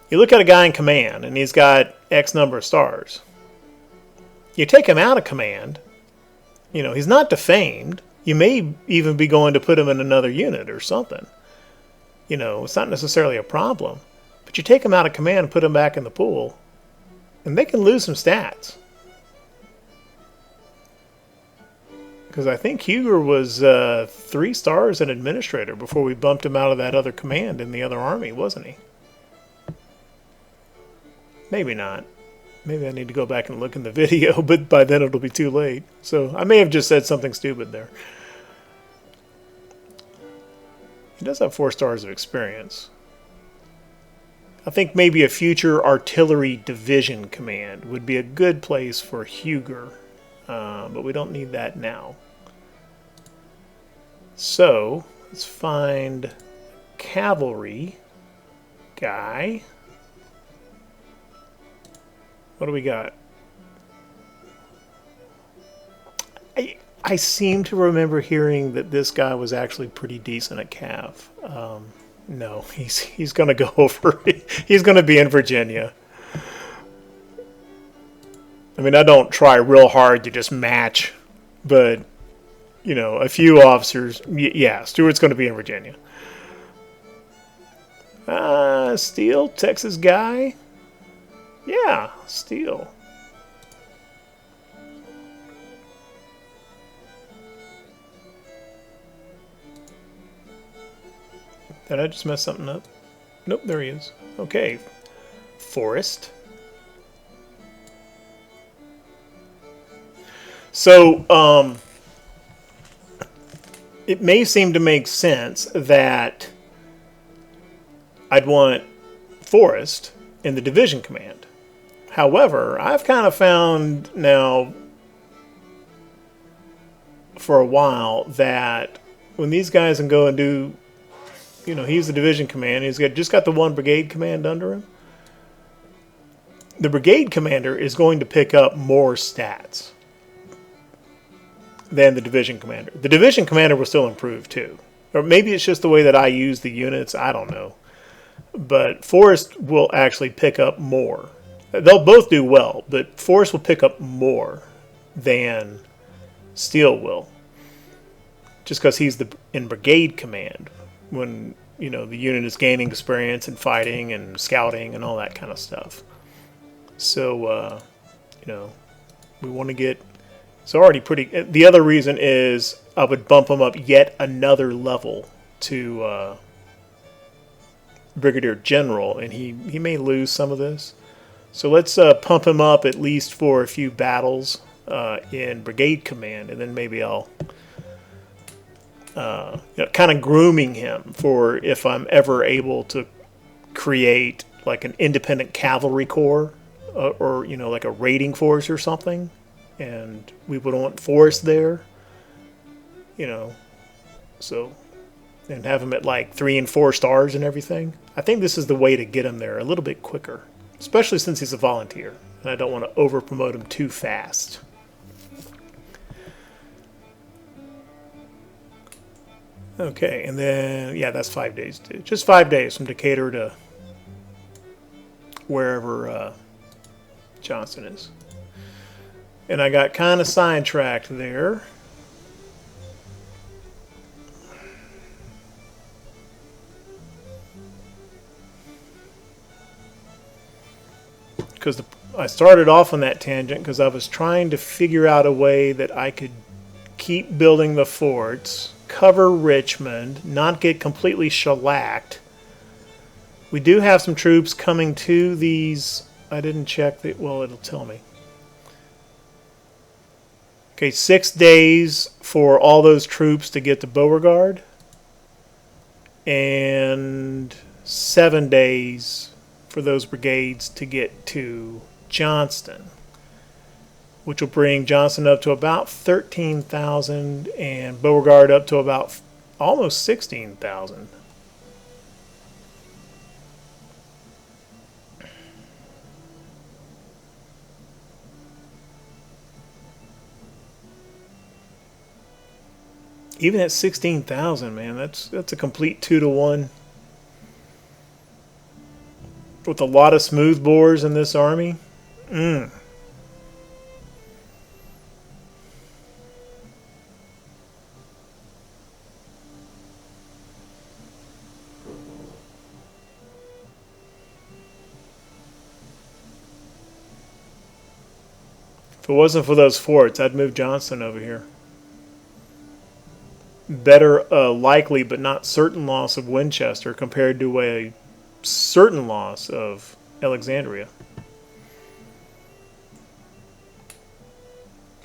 You look at a guy in command and he's got X number of stars. You take him out of command, he's not defamed. You may even be going to put him in another unit or something. It's not necessarily a problem. But you take him out of command and put him back in the pool, and they can lose some stats. Because I think Huger was 3 stars in administrator before we bumped him out of that other command in the other army, wasn't he? Maybe not. Maybe I need to go back and look in the video, but by then it'll be too late. So I may have just said something stupid there. He does have 4 stars of experience. I think maybe a future artillery division command would be a good place for Huger, but we don't need that now. So let's find cavalry guy. What do we got? I seem to remember hearing that this guy was actually pretty decent at cav. No, he's going to go over. He's going to be in Virginia. I mean, I don't try real hard to just match, but you know, a few officers. Yeah, Stewart's going to be in Virginia. Steele, Texas guy. Yeah, Steele. Did I just mess something up? Nope, there he is. Okay. Forrest. So, it may seem to make sense that I'd want Forrest in the division command. However, I've kind of found now for a while that when these guys can go and do, you know, he's the division command, he's just got the one brigade command under him, the brigade commander is going to pick up more stats than the division commander. The division commander will still improve too. Or maybe it's just the way that I use the units, I don't know. But Forrest will actually pick up more. They'll both do well, but Forrest will pick up more than Steele will. Just because he's in brigade command when, you know, the unit is gaining experience and fighting and scouting and all that kind of stuff. So, you know, we want to get... It's already pretty... The other reason is I would bump him up yet another level to Brigadier General, and he may lose some of this. So let's pump him up at least for a few battles in Brigade Command, and then maybe I'll... you know, kind of grooming him for if I'm ever able to create like an independent cavalry corps or you know, like a raiding force or something, and we would want Forrest there, you know, so, and have him at like 3 and 4 stars and everything. I think this is the way to get him there a little bit quicker, especially since he's a volunteer, and I don't want to over promote him too fast. Okay, and then, yeah, that's 5 days. Just 5 days from Decatur to wherever Johnston is. And I got kind of sidetracked there. Because I started off on that tangent because I was trying to figure out a way that I could keep building the forts, cover Richmond, not get completely shellacked. We do have some troops coming to these. I didn't check the, well, it'll tell me. Okay, 6 days for all those troops to get to Beauregard, and 7 days for those brigades to get to Johnston, which will bring Johnston up to about 13,000 and Beauregard up to about almost 16,000. Even at 16,000, man, that's a complete 2-to-1. With a lot of smooth bores in this army. If it wasn't for those forts, I'd move Johnston over here. Better likely but not certain loss of Winchester compared to a certain loss of Alexandria.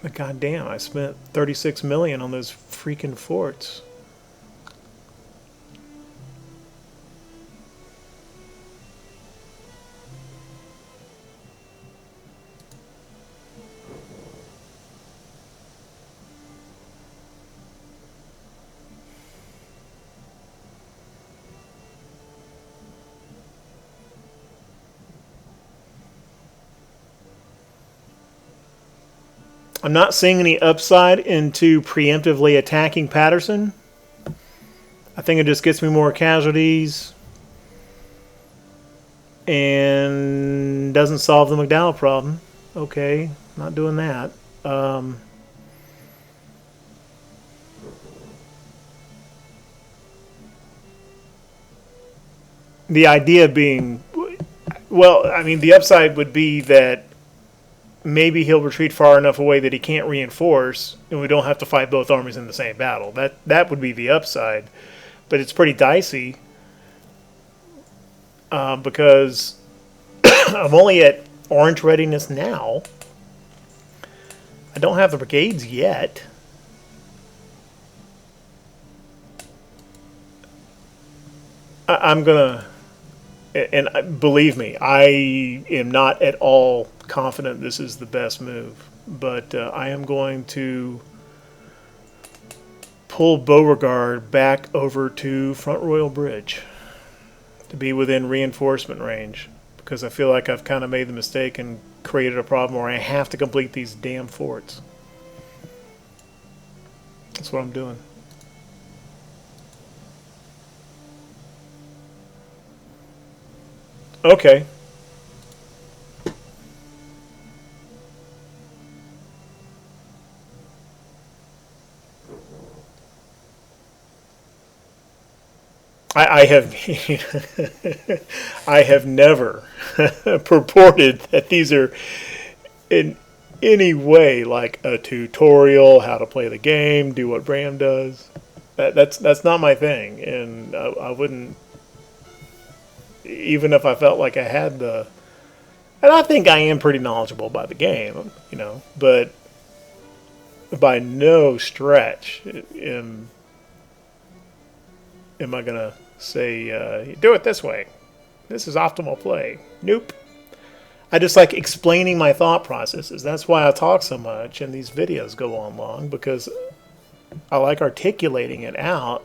But goddamn, I spent 36 million on those freaking forts. I'm not seeing any upside into preemptively attacking Patterson. I think it just gets me more casualties and doesn't solve the McDowell problem. Okay, not doing that. The idea being, well, I mean, the upside would be that maybe he'll retreat far enough away that he can't reinforce, and we don't have to fight both armies in the same battle. That would be the upside, but it's pretty dicey because I'm only at orange readiness now. I don't have the brigades yet. I'm gonna, and believe me, I am not at all confident this is the best move, but I am going to pull Beauregard back over to Front Royal Bridge to be within reinforcement range, because I feel like I've kind of made the mistake and created a problem where I have to complete these damn forts. That's what I'm doing. Okay. I have I have never purported that these are in any way like a tutorial how to play the game, do what Bram does. That's not my thing, and I wouldn't, even if I felt like I had the, and I think I am pretty knowledgeable about the game, but by no stretch am I gonna say do it this way? This is optimal play. Nope. I just like explaining my thought processes. That's why I talk so much and these videos go on long, because I like articulating it out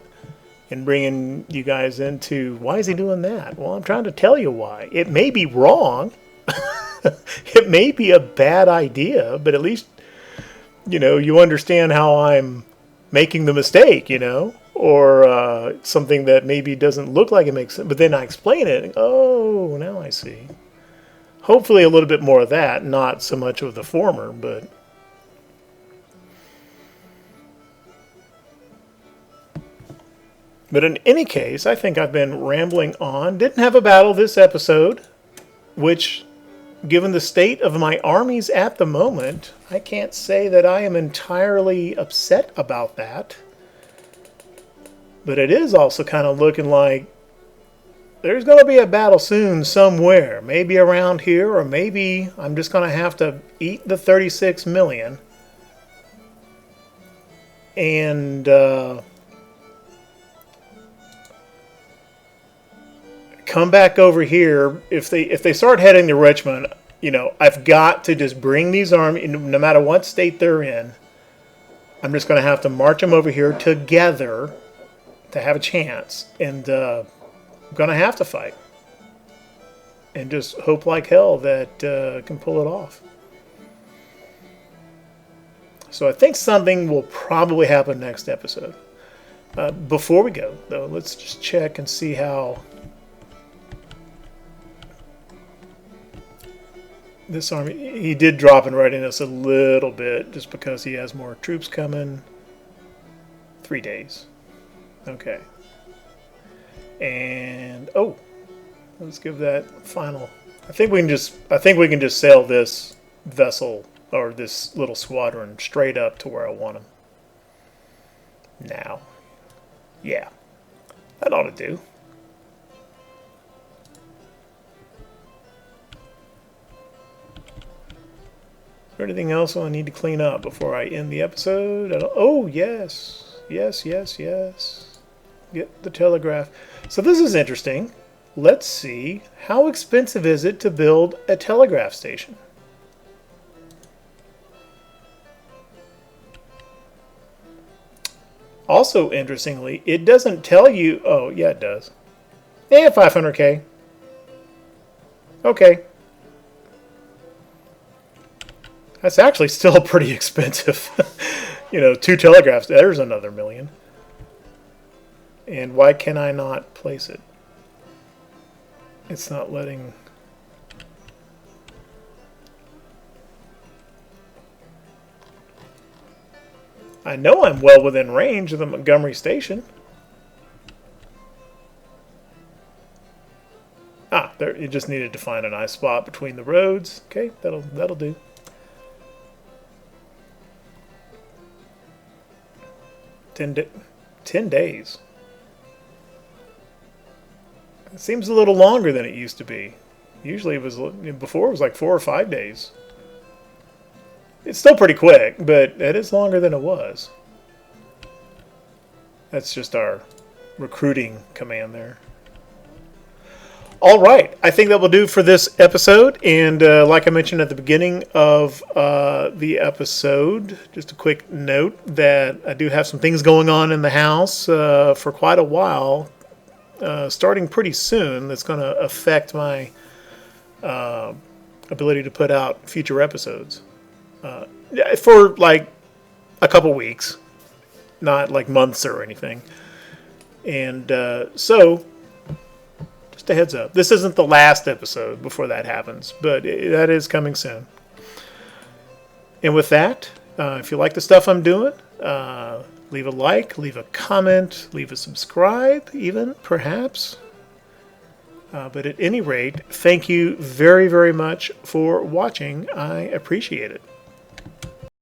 and bringing you guys into, why is he doing that? Well, I'm trying to tell you why. It may be wrong. It may be a bad idea, but at least, you understand how I'm making the mistake, or something that maybe doesn't look like it makes sense. But then I explain it, and, oh, now I see. Hopefully a little bit more of that, not so much of the former, but... But in any case, I think I've been rambling on. Didn't have a battle this episode, which, given the state of my armies at the moment, I can't say that I am entirely upset about that. But it is also kind of looking like there's going to be a battle soon somewhere. Maybe around here, or maybe I'm just going to have to eat the 36 million. And come back over here. If they start heading to Richmond, I've got to just bring these armies, no matter what state they're in. I'm just going to have to march them over here together to have a chance, and I'm going to have to fight and just hope like hell that can pull it off. So I think something will probably happen next episode. Before we go, though, let's just check and see how this army, he did drop in readiness a little bit just because he has more troops coming. 3 days. Okay. And let's give that final. I think we can just sail this vessel or this little squadron straight up to where I want them. Now. Yeah. That ought to do. Is there anything else I need to clean up before I end the episode? Oh, yes. Yes. Get the telegraph. So this is interesting. Let's see. How expensive is it to build a telegraph station? Also, interestingly, it doesn't tell you... Oh, yeah, it does. 500K. Okay. That's actually still pretty expensive. 2 telegraphs, there's another million. And why can I not place it? It's not letting... I know I'm well within range of the Montgomery station. Ah, there, you just needed to find a nice spot between the roads. Okay, that'll do. Ten days. It seems a little longer than it used to be. Usually it was, before it was like 4 or 5 days. It's still pretty quick, but it is longer than it was. That's just our recruiting command there. All right, I think that will do for this episode. And like I mentioned at the beginning of the episode, just a quick note that I do have some things going on in the house for quite a while, starting pretty soon, that's going to affect my ability to put out future episodes. For like a couple weeks, not like months or anything. And so, just a heads up. This isn't the last episode before that happens, but that is coming soon. And with that, if you like the stuff I'm doing, leave a like, leave a comment, leave a subscribe even, perhaps. But at any rate, thank you very, very much for watching. I appreciate it.